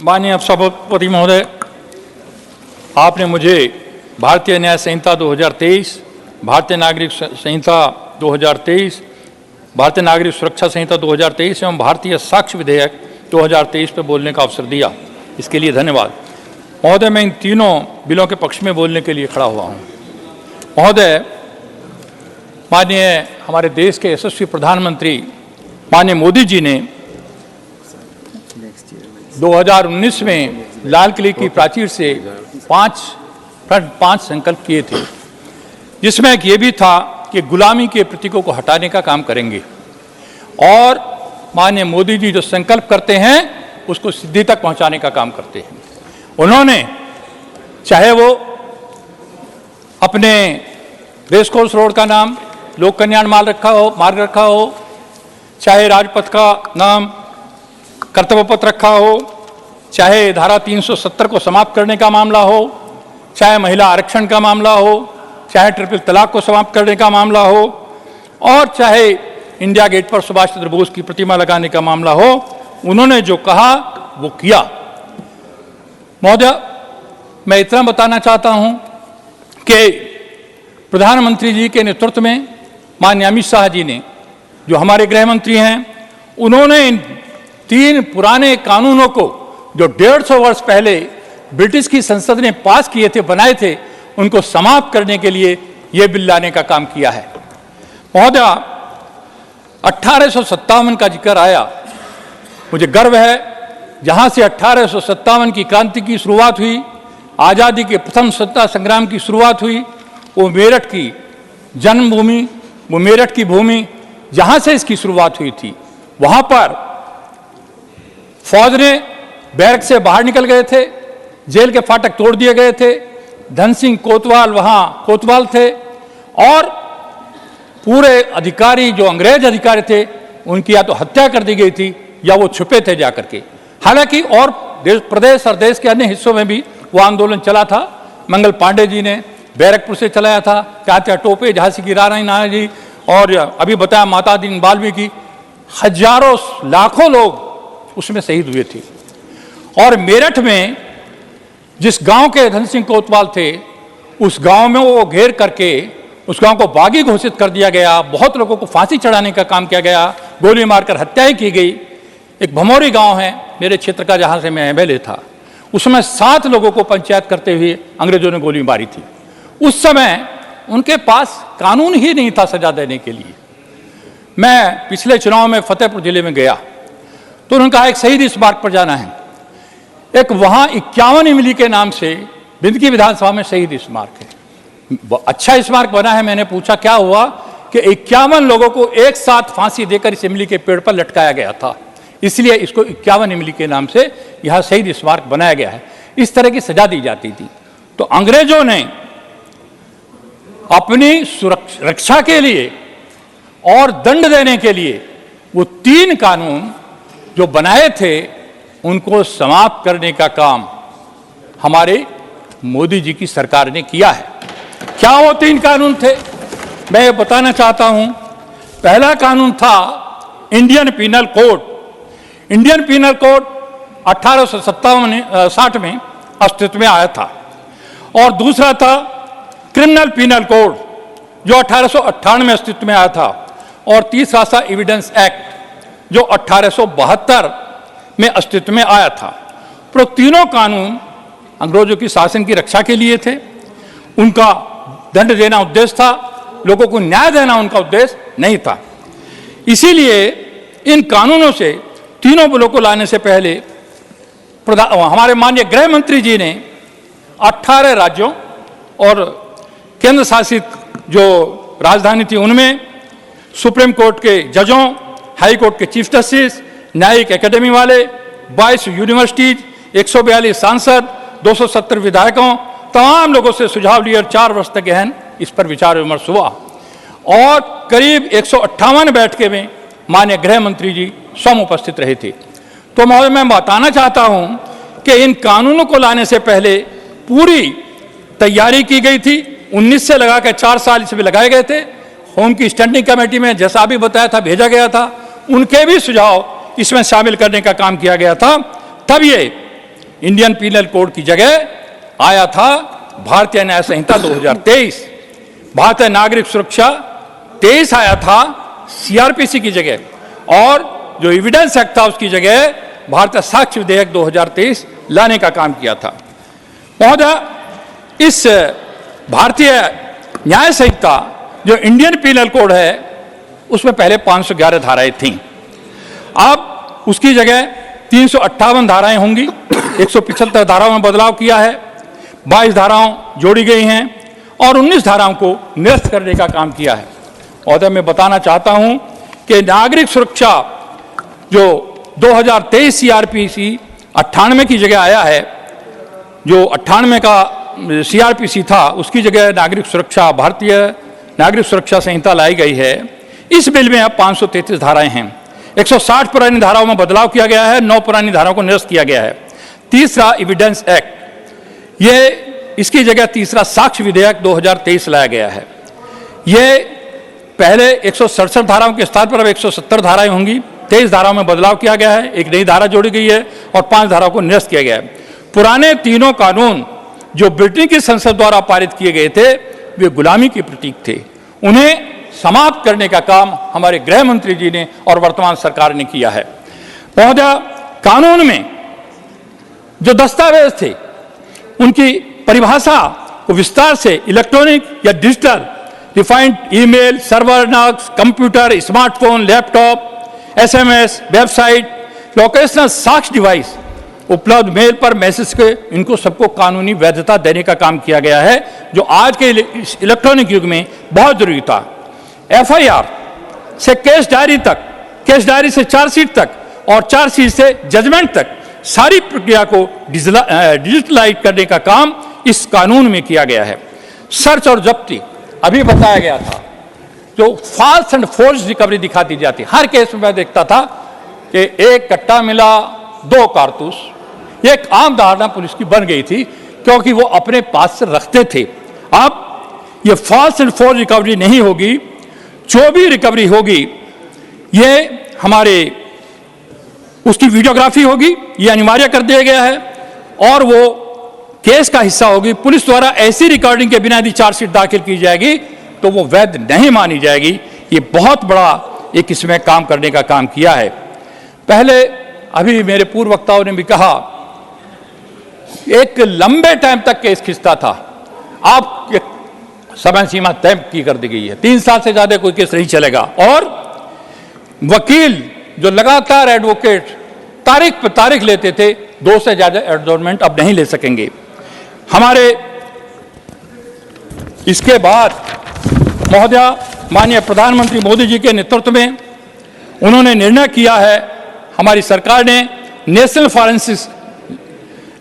माननीय सभापति महोदय, आपने मुझे भारतीय न्याय संहिता 2023, भारतीय नागरिक संहिता 2023, भारतीय नागरिक सुरक्षा संहिता 2023 एवं भारतीय साक्ष्य विधेयक 2023 पर बोलने का अवसर दिया, इसके लिए धन्यवाद। महोदय, मैं इन तीनों बिलों के पक्ष में बोलने के लिए खड़ा हुआ हूँ। महोदय, माननीय हमारे देश के यशस्वी प्रधानमंत्री माननीय मोदी जी ने 2019 में लाल किले की प्राचीर से पांच संकल्प किए थे, जिसमें एक ये भी था कि गुलामी के प्रतीकों को हटाने का काम करेंगे और माननीय मोदी जी जो संकल्प करते हैं उसको सिद्धि तक पहुंचाने का काम करते हैं। उन्होंने चाहे वो अपने रेसकोर्स रोड का नाम लोक कल्याण मार्ग रखा हो, चाहे राजपथ का नाम कर्तव्य पथ रखा हो, चाहे धारा 370 को समाप्त करने का मामला हो, चाहे महिला आरक्षण का मामला हो, चाहे ट्रिपल तलाक को समाप्त करने का मामला हो और चाहे इंडिया गेट पर सुभाष चंद्र बोस की प्रतिमा लगाने का मामला हो, उन्होंने जो कहा वो किया। महोदय, मैं इतना बताना चाहता हूं कि प्रधानमंत्री जी के नेतृत्व में माननीय अमित शाह जी ने, जो हमारे गृह मंत्री हैं, उन्होंने इन 3 पुराने कानूनों को जो 150 वर्ष पहले ब्रिटिश की संसद ने पास किए थे, बनाए थे, उनको समाप्त करने के लिए यह बिल लाने का काम किया है। महोदय, 1857 का जिक्र आया, मुझे गर्व है, जहां से 1857 की क्रांति की शुरुआत हुई, आज़ादी के प्रथम स्वतंत्रता संग्राम की शुरुआत हुई, वो मेरठ की जन्मभूमि, वो मेरठ की भूमि जहां से इसकी शुरुआत हुई थी, वहां पर फौज ने बैरक से बाहर निकल गए थे, जेल के फाटक तोड़ दिए गए थे, धन सिंह कोतवाल वहां कोतवाल थे और पूरे अधिकारी जो अंग्रेज अधिकारी थे उनकी या तो हत्या कर दी गई थी या वो छुपे थे जाकर के। हालांकि और प्रदेश और देश के अन्य हिस्सों में भी वो आंदोलन चला था। मंगल पांडे जी ने बैरकपुर से चलाया था, तात्या टोपे, झांसी की रानी नाना जी और अभी बताया माता दीन बाल्मीकि, हजारों लाखों लोग उसमें शहीद हुए थे। और मेरठ में जिस गांव के धन सिंह कोतवाल थे, उस गांव में वो घेर करके उस गांव को बागी घोषित कर दिया गया, बहुत लोगों को फांसी चढ़ाने का काम किया गया, गोली मारकर हत्याएं की गई। एक भमोरी गांव है मेरे क्षेत्र का, जहां से मैं एमएलए था, उसमें 7 लोगों को पंचायत करते हुए अंग्रेजों ने गोली मारी थी। उस समय उनके पास कानून ही नहीं था सजा देने के लिए। मैं पिछले चुनाव में फतेहपुर जिले में गया तो उन्होंने कहा एक शहीद स्मारक पर जाना है। एक वहां 51 इमली के नाम से बिंदकी विधानसभा में शहीद स्मारक है, अच्छा स्मारक बना है। मैंने पूछा क्या हुआ, कि 51 लोगों को एक साथ फांसी देकर इस इमली के पेड़ पर लटकाया गया था, इसलिए इसको 51 इमली के नाम से यहां शहीद स्मारक बनाया गया है। इस तरह की सजा दी जाती थी। तो अंग्रेजों ने अपनी रक्षा के लिए और दंड देने के लिए वो 3 कानून जो बनाए थे उनको समाप्त करने का काम हमारे मोदी जी की सरकार ने किया है। क्या वो 3 कानून थे, मैं ये बताना चाहता हूं। पहला कानून था Indian penal code. Indian penal code 1860 में अस्तित्व में आया था। और दूसरा था क्रिमिनल पीनल कोड, जो 1898 में अस्तित्व में आया था। और तीसरा था एविडेंस एक्ट, जो 1872 में अस्तित्व में आया था। तो तीनों कानून अंग्रेजों की शासन की रक्षा के लिए थे। उनका दंड देना उद्देश्य था, लोगों को न्याय देना उनका उद्देश्य नहीं था। इसीलिए इन कानूनों से, तीनों बिलों को लाने से पहले हमारे माननीय गृह मंत्री जी ने 18 राज्यों और केंद्र शासित जो राजधानी थी उनमें सुप्रीम कोर्ट के जजों, हाई कोर्ट के चीफ जस्टिस, न्यायिक एकेडमी वाले, 22 यूनिवर्सिटीज, 142 सांसद, 270 विधायकों, तमाम लोगों से सुझाव लिए और 4 वर्ष तक गहन इस पर विचार विमर्श हुआ। और करीब 158 बैठक में माननीय गृह मंत्री जी स्वयं उपस्थित रहे थे। तो महोदय, मैं बताना चाहता हूं कि इन कानूनों को लाने से पहले पूरी तैयारी की गई थी। 19 से लगाकर 4 साल इसमें लगाए गए थे। होम की स्टैंडिंग कमेटी में, जैसा अभी बताया था, भेजा गया था। उनके भी सुझाव इसमें शामिल करने का काम किया गया था। तब ये इंडियन पीनल कोड की जगह आया था भारतीय न्याय संहिता 2023। भारतीय नागरिक सुरक्षा 23 आया था सीआरपीसी की जगह, और जो एविडेंस एक्ट था उसकी जगह भारतीय साक्ष्य विधेयक 2023 लाने का काम किया था। महोदय, इस भारतीय न्याय संहिता जो इंडियन पीनल कोड है उसमें पहले 511 धाराएं थीं। अब उसकी जगह 358 धाराएं होंगी। 175 धाराओं में बदलाव किया है, 22 धाराओं जोड़ी गई हैं और 19 धाराओं को निरस्त करने का काम किया है। और मैं बताना चाहता हूं कि नागरिक सुरक्षा जो 2023 सीआरपीसी 98 की जगह आया है, जो 98 का सीआरपीसी था उसकी जगह नागरिक सुरक्षा, भारतीय नागरिक सुरक्षा संहिता लाई गई है। इस बिल में अब 533 धाराएं हैं। 160 पुरानी धाराओं में बदलाव किया गया है, 9 पुरानी धाराओं को निरस्त किया गया है। तीसरा एविडेंस एक्ट, ये इसकी जगह तीसरा साक्ष्य विधेयक 2023 लाया गया है। ये पहले 167 धाराओं के स्थान पर अब 170 धाराएं होंगी। 23 धाराओं में बदलाव किया गया है, एक नई धारा जोड़ी गई है और 5 धाराओं को निरस्त किया गया है। पुराने तीनों कानून जो ब्रिटेन की संसद द्वारा पारित किए गए थे वे गुलामी के प्रतीक थे। उन्हें समाप्त करने का काम हमारे गृह मंत्री जी ने और वर्तमान सरकार ने किया है। महोदय, कानून में जो दस्तावेज थे उनकी परिभाषा को विस्तार से इलेक्ट्रॉनिक या डिजिटल, रिफाइंड ईमेल, सर्वर नक्स, computer, smartphone, laptop, SMS, website, locational साक्ष्य डिवाइस, उपलब्ध मेल पर मैसेज के, इनको सबको कानूनी वैधता देने का काम किया गया है, जो आज के इलेक्ट्रॉनिक युग में बहुत जरूरी था। एफआईआर से केस डायरी तक, केस डायरी से चार्जशीट तक और चार्जशीट से जजमेंट तक सारी प्रक्रिया को डिजिटलाइज करने का काम इस कानून में किया गया है। सर्च और जब्ती, अभी बताया गया था, जो फॉल्स एंड फोर्ज रिकवरी दिखा दी जाती, हर केस में मैं देखता था कि एक कट्टा मिला, 2 कारतूस, एक आम धारणा पुलिस की बन गई थी क्योंकि वो अपने पास से रखते थे। अब ये फॉल्स एंड फोर्ज रिकवरी नहीं होगी, जो भी रिकवरी होगी ये हमारे उसकी वीडियोग्राफी होगी, ये अनिवार्य कर दिया गया है और वो केस का हिस्सा होगी। पुलिस द्वारा ऐसी रिकॉर्डिंग के बिना यदि चार्जशीट दाखिल की जाएगी तो वो वैध नहीं मानी जाएगी। ये बहुत बड़ा एक इसमें काम करने का काम किया है। पहले अभी मेरे पूर्व वक्ताओं ने भी कहा, एक लंबे टाइम तक केस खिंचता था, अब समय सीमा तय की कर दी गई है, 3 साल से ज्यादा कोई केस नहीं चलेगा। और वकील जो लगातार एडवोकेट तारीख पर तारीख लेते थे, 2 से ज्यादा एडजॉर्नमेंट अब नहीं ले सकेंगे। हमारे इसके बाद महोदया, माननीय प्रधानमंत्री मोदी जी के नेतृत्व में उन्होंने निर्णय किया है, हमारी सरकार ने नेशनल फॉरेंसिक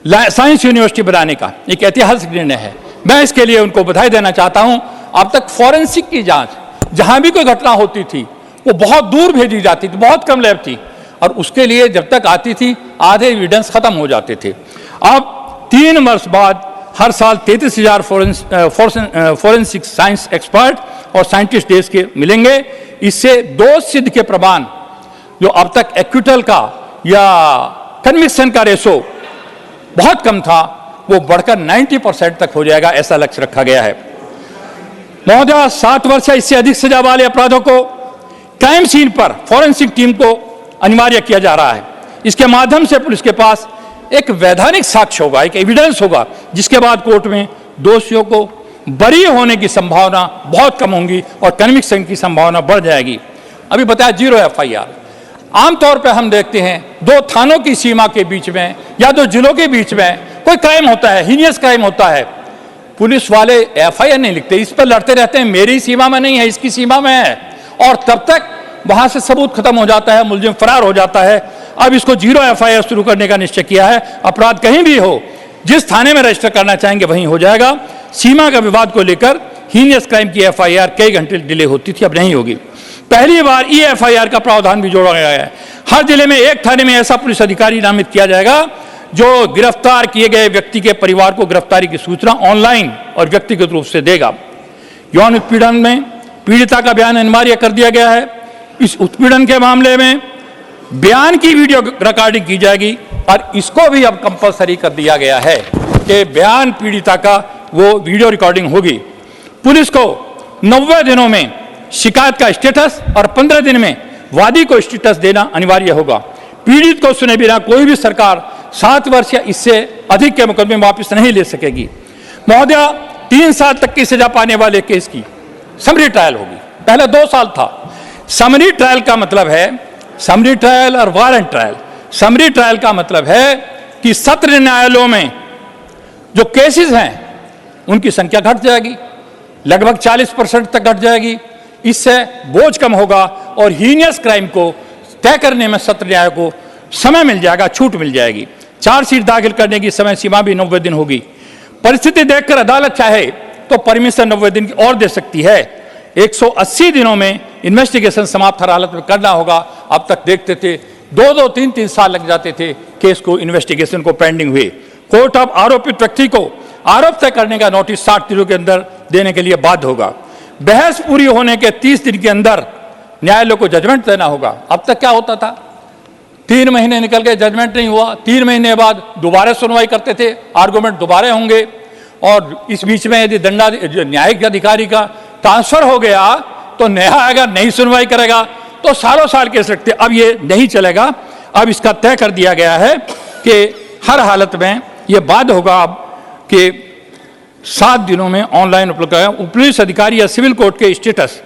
साइंस यूनिवर्सिटी बनाने का एक ऐतिहासिक निर्णय है। मैं इसके लिए उनको बधाई देना चाहता हूं। अब तक फॉरेंसिक की जांच जहां भी कोई घटना होती थी वो बहुत दूर भेजी जाती थी, बहुत कम लैब थी और उसके लिए जब तक आती थी आधे एविडेंस खत्म हो जाते थे। अब 3 वर्ष बाद हर साल 33,000 फॉरेंसिक साइंस एक्सपर्ट और साइंटिस्ट देश के मिलेंगे। इससे दोष सिद्ध के प्रमाण जो अब तक एक्विटल का या कन्विक्शन का रेशो बहुत कम था वो बढ़कर 90% तक हो जाएगा, ऐसा लक्ष्य रखा गया है। महोदया, 7 वर्ष या इससे अधिक सजा वाले अपराधों को क्राइम सीन पर फॉरेंसिक टीम को अनिवार्य किया जा रहा है। इसके माध्यम से पुलिस के पास एक वैधानिक साक्ष्य होगा, एक एविडेंस होगा, जिसके बाद कोर्ट में दोषियों को बरी होने की संभावना बहुत कम होगी और कन्विक्शन की संभावना बढ़ जाएगी। अभी बताया 0 एफआईआर। आमतौर पर हम देखते हैं 2 थानों की सीमा के बीच में या 2 जिलों के बीच में कोई क्राइम होता है, हीनियस क्राइम होता है, पुलिस वाले एफआईआर नहीं लिखते, इस पर लड़ते रहते हैं, मेरी सीमा में नहीं है, इसकी सीमा में है, और तब तक वहां से सबूत खत्म हो जाता है, मुलजिम फरार हो जाता है। अब इसको 0 एफआईआर शुरू करने का निश्चय किया है। अपराध कहीं भी हो, जिस थाने में रजिस्टर करना चाहेंगे वहीं हो जाएगा। सीमा का विवाद को लेकर हीनियस क्राइम की एफआईआर कई घंटे डिले होती थी, अब नहीं होगी। पहली बार ई एफआईआर का प्रावधान भी जोड़ा गया है। हर जिले में एक थाने में ऐसा पुलिस अधिकारी नामित किया जाएगा जो गिरफ्तार किए गए व्यक्ति के परिवार को गिरफ्तारी की सूचना ऑनलाइन और व्यक्तिगत रूप से देगा। यौन उत्पीड़न में पीड़िता का बयान अनिवार्य कर दिया गया है। इस उत्पीड़न के मामले में बयान की वीडियो रिकॉर्डिंग की जाएगी और इसको भी अब कंपलसरी कर दिया गया है कि बयान पीड़िता का वो वीडियो रिकॉर्डिंग होगी। पुलिस को 90 दिनों में शिकायत का स्टेटस और 15 दिन में वादी को स्टेटस देना अनिवार्य होगा। पीड़ित को सुने बिना कोई भी सरकार 7 वर्ष या इससे अधिक के मुकदमे वापस नहीं ले सकेगी। महोदया, 3 साल तक की सजा पाने वाले केस की समरी ट्रायल होगी। पहले 2 साल था। समरी ट्रायल का मतलब है, समरी ट्रायल और वारंट ट्रायल। समरी ट्रायल का मतलब है कि सत्र न्यायालयों में जो केसेस हैं उनकी संख्या घट जाएगी, लगभग 40% तक घट जाएगी। इससे बोझ कम होगा और हीनियस क्राइम को तय करने में सत्र न्याय को समय मिल जाएगा, छूट मिल जाएगी। चार्जशीट दाखिल करने की समय सीमा भी 90 दिन होगी। परिस्थिति देखकर अदालत चाहे तो परमिशन 90 दिन की और दे सकती है। 180 दिनों में इन्वेस्टिगेशन समाप्त हर हालत में करना होगा। अब तक देखते थे 2-2, 3-3 साल लग जाते थे केस को, इन्वेस्टिगेशन को पेंडिंग हुए। कोर्ट अब आरोपित व्यक्ति को आरोप तय करने का नोटिस 60 दिनों के अंदर देने के लिए बाध्य होगा। बहस पूरी होने के 30 दिन के अंदर न्यायालय को जजमेंट देना होगा। अब तक क्या होता था, 3 महीने निकल गए, जजमेंट नहीं हुआ, 3 महीने बाद दोबारा सुनवाई करते थे, आर्गुमेंट दोबारा होंगे। और इस बीच में यदि न्यायिक अधिकारी का ट्रांसफर हो गया तो नया आएगा, नई सुनवाई करेगा, तो सालों साल केस रखते। अब ये नहीं चलेगा। अब इसका तय कर दिया गया है कि हर हालत में ये बाध्य होगा अब कि 7 दिनों में ऑनलाइन उपलब्ध है। पुलिस अधिकारी या सिविल कोर्ट के स्टेटस,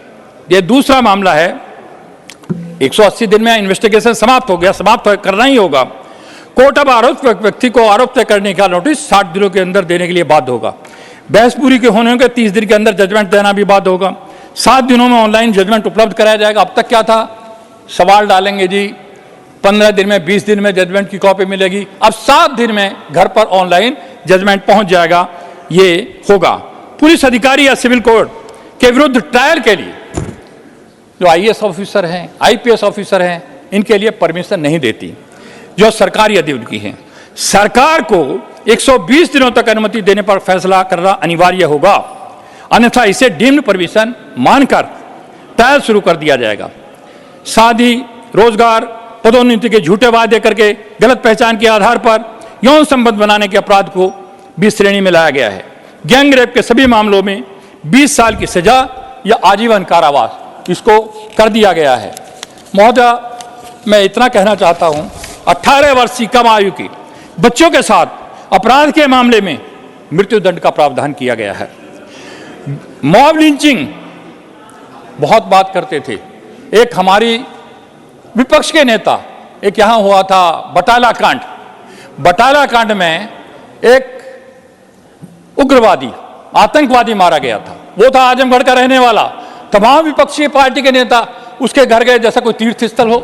ये दूसरा मामला है। 180 दिन में इन्वेस्टिगेशन समाप्त हो गया, समाप्त करना ही होगा। कोर्ट अब आरोप व्यक्ति को आरोप तय करने का नोटिस 60 दिनों के अंदर देने के लिए बाध्य होगा। बहस पूरी के होने के 30 दिन के अंदर जजमेंट देना भी बाध्य होगा। 7 दिनों में ऑनलाइन जजमेंट उपलब्ध कराया जाएगा। अब तक क्या था, सवाल डालेंगे जी, 15 दिन में, 20 दिन में जजमेंट की कॉपी मिलेगी। अब 7 दिन में घर पर ऑनलाइन जजमेंट पहुंच जाएगा, ये होगा। पुलिस अधिकारी या सिविल कोर्ट के विरुद्ध ट्रायल के लिए जो IAS ऑफिसर हैं, IPS ऑफिसर हैं, इनके लिए परमिशन नहीं देती, जो सरकारी यदि उनकी है। सरकार को 120 दिनों तक अनुमति देने पर फैसला करना अनिवार्य होगा, अन्यथा इसे डीम्ड परमिशन मानकर ट्रायल शुरू कर दिया जाएगा। शादी, रोजगार, पदोन्नति के झूठे वादे करके गलत पहचान के आधार पर यौन संबंध बनाने के अपराध को भी श्रेणी में लाया गया है। गैंग रेप के सभी मामलों में 20 साल की सजा या आजीवन कारावास इसको कर दिया गया है। महोदय, मैं इतना कहना चाहता हूं, 18 वर्ष की कम आयु की बच्चों के साथ अपराध के मामले में मृत्युदंड का प्रावधान किया गया है। मॉब लिंचिंग बहुत बात करते थे। एक हमारी विपक्ष के नेता, एक यहां हुआ था बटाला कांड। बटाला कांड में एक उग्रवादी, आतंकवादी मारा गया था। वो था आजमगढ़ का रहने वाला। तमाम विपक्षी पार्टी के नेता उसके घर गए जैसा कोई तीर्थ स्थल हो,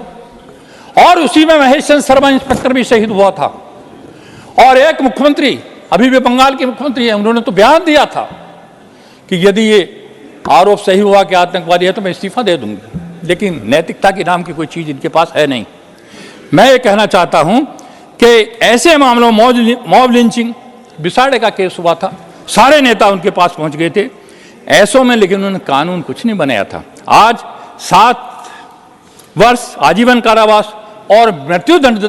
और उसी में महेश चंद्र शर्मा इंस्पेक्टर भी शहीद हुआ था। और एक मुख्यमंत्री, अभी भी बंगाल के मुख्यमंत्री हैं, उन्होंने तो बयान दिया था कि यदि ये आरोप सही हुआ कि आतंकवादी है तो मैं इस्तीफा दे दूंगी। लेकिन नैतिकता के नाम की कोई चीज इनके पास है नहीं। मैं ये कहना चाहता हूं कि ऐसे मामलों, मॉब लिंचिंग, बिसाड़े का केस हुआ था, सारे नेता उनके पास पहुंच गए थे ऐसों में, लेकिन उन्होंने कानून कुछ नहीं बनाया था। आज 7 वर्ष आजीवन कारावास और मृत्युदंड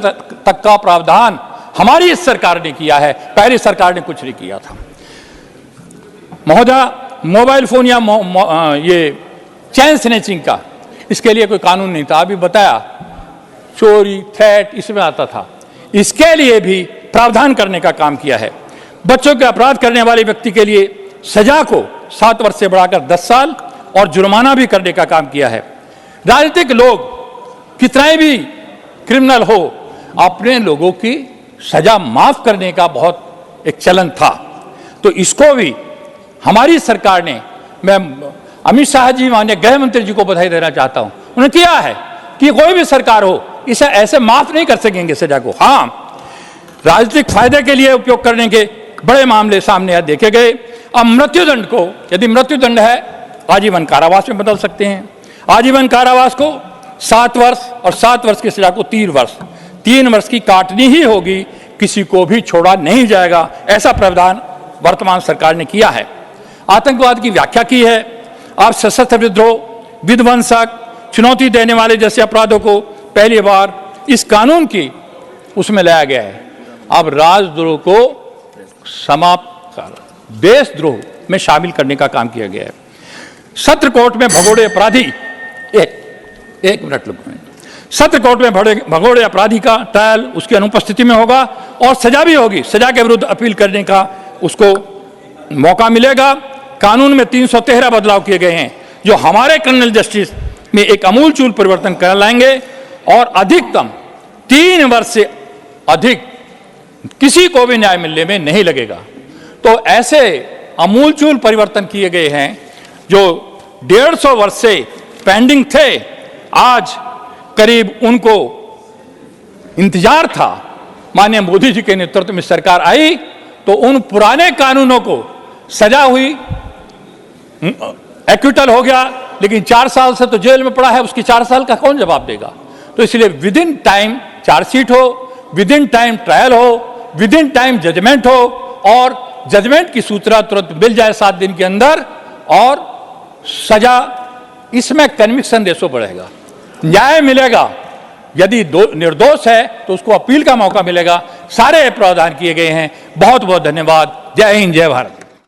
तक का प्रावधान हमारी इस सरकार ने किया है, पहली सरकार ने कुछ नहीं किया था। महोदय, मोबाइल फोन या ये चैन स्नैचिंग का, इसके लिए कोई कानून नहीं था। अभी बताया, चोरी, थ्रेट, इसमें आता था। इसके लिए भी प्रावधान करने का काम किया है। बच्चों के अपराध करने वाले व्यक्ति के लिए सजा को 7 वर्ष से बढ़ाकर 10 साल और जुर्माना भी करने का काम किया है। राजनीतिक लोग कितना भी क्रिमिनल हो, अपने लोगों की सजा माफ करने का बहुत एक चलन था। तो इसको भी हमारी सरकार ने, मैं अमित शाह जी, माननीय गृह मंत्री जी को बधाई देना चाहता हूं, उन्होंने किया है कि कोई भी सरकार हो इसे ऐसे माफ नहीं कर सकेंगे सजा को। हाँ, राजनीतिक फायदे के लिए उपयोग करने के बड़े मामले सामने देखे गए। अब मृत्युदंड को, यदि मृत्युदंड है, आजीवन कारावास में बदल सकते हैं। आजीवन कारावास को 7 वर्ष और 7 वर्ष की सजा को 3 वर्ष, 3 वर्ष की काटनी ही होगी, किसी को भी छोड़ा नहीं जाएगा। ऐसा प्रावधान वर्तमान सरकार ने किया है। आतंकवाद की व्याख्या की है। अब सशस्त्र विद्रोह, विध्वंसक, चुनौती देने वाले जैसे अपराधों को पहली बार इस कानून की उसमें लाया गया है। अब राजद्रोह को समाप्त कर देशद्रोह में शामिल करने का काम किया गया है। सत्र कोर्ट में भगोड़े अपराधी एक मिनट लगेगा। सत्र कोर्ट में भगोड़े अपराधी का ट्रायल उसकी अनुपस्थिति में होगा और सजा भी होगी। सजा के विरुद्ध अपील करने का उसको मौका मिलेगा। कानून में 313 बदलाव किए गए हैं जो हमारे क्रिमिनल जस्टिस में एक अमूलचूल परिवर्तन कर लाएंगे और अधिकतम 3 वर्ष से अधिक किसी को भी न्याय मिलने में नहीं लगेगा। तो ऐसे अमूलचूल परिवर्तन किए गए हैं जो 150 वर्ष से पेंडिंग थे। आज करीब उनको इंतजार था, माननीय मोदी जी के नेतृत्व में सरकार आई तो उन पुराने कानूनों को सजा हुई, एक्विटल हो गया, लेकिन 4 साल से तो जेल में पड़ा है, उसकी 4 साल का कौन जवाब देगा। तो इसलिए विद इन टाइम चार्जशीट हो, विद इन टाइम ट्रायल हो, विद इन टाइम जजमेंट हो और जजमेंट की सूचना तुरंत मिल जाए 7 दिन के अंदर और सजा, इसमें कन्विक्शन रेशो बढ़ेगा, न्याय मिलेगा। यदि निर्दोष है तो उसको अपील का मौका मिलेगा। सारे प्रावधान किए गए हैं। बहुत बहुत धन्यवाद। जय हिंद, जय भारत।